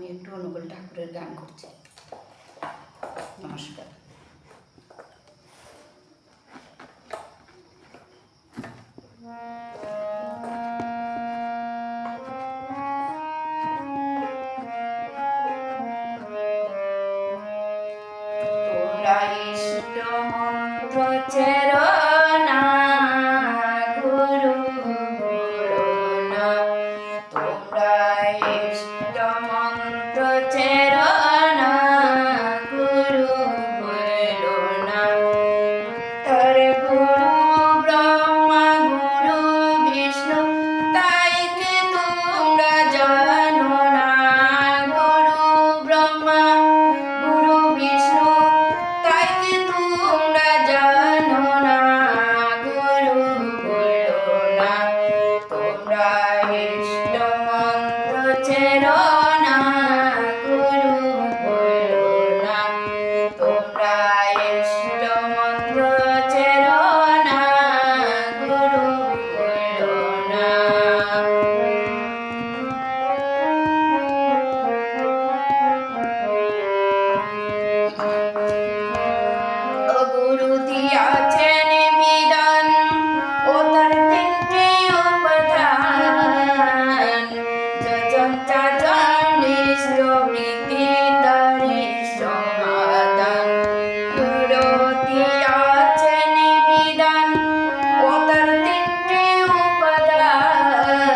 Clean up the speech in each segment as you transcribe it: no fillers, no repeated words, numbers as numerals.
আমি একটু অনুকূল ঠাকুরের গান করছি। নমস্কার। তোমরা ইষ্ট মন্ত্র চেরো না, গুরু বলো না। তোমরা ইষ্ট মন্ত্র চেরো না, গুরু বলো না। তার গুরু ব্রহ্মা গুরু বিষ্ণু, তাই কি তোমরা জানো না। গুরু ব্রহ্মা গুরু বিষ্ণু, তাই কি তোমরা জানো না। গুরু বলো না। তোমরা ইষ্ট মন্ত্র চেরো না, গুরু বলো না। তোমরা ইষ্ট মন্ত্র চেরো না, গুরু বলো না। গুরু দিয়াছেন বিধান, ও তার তিনটি উপাদান। যজন চাচন ইষ্ট বৃত্তি তারি সমাধান। গুরু দিয়াছেন বিধান, ও তার তিনটি উপাদান।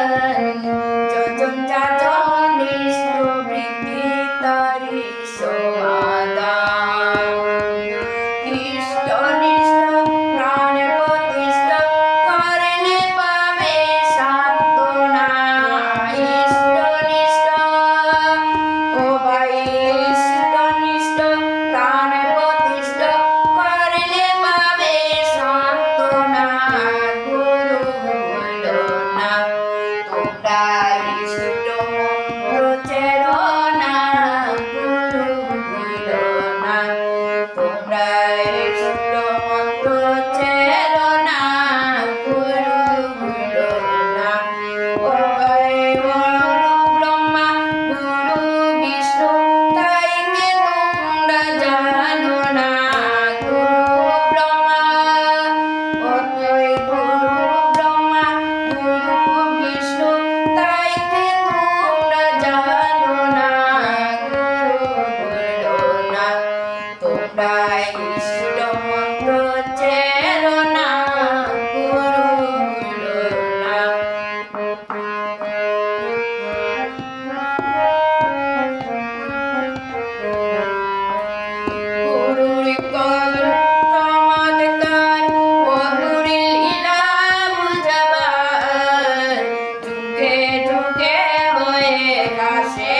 যজন চাচন ইষ্ট বৃত্তি তারি সমাধান। ইষ্ট নিষ্ঠ প্রাণে প্রতিষ্ঠ, করলে পাবে সান্ত্বনা। ইষ্ট নিষ্ঠ, ও ভাই ইষ্ট নিষ্ঠ প্রাণে প্রতিষ্ঠ, করলে পাবে সান্ত্বনা। গুরু বলো না। তোমরা ইষ্ট মন্ত্র চেরো না, গুরু বলো না। তোমরা ইষ্ট মন্ত্র চেরো না, গুরু বলো না। ও ভাই গুরু ব্রহ্মা গুরু বিষ্ণু, তাই কি তোমরা জানো না। গুরু ব্রহ্মা, ও ভাই গুরু ব্রহ্মা গুরু বিষ্ণু, তাই কি তোমরা জানো না। গুরু বলো না। তোমরা ইষ্ট মন্ত্র চেরো না, গুরু বলো না। গুরুর কদর চমৎকার, ও গুরুর লীলা বুঝাবার। যুগে যুগে হয়ে আসে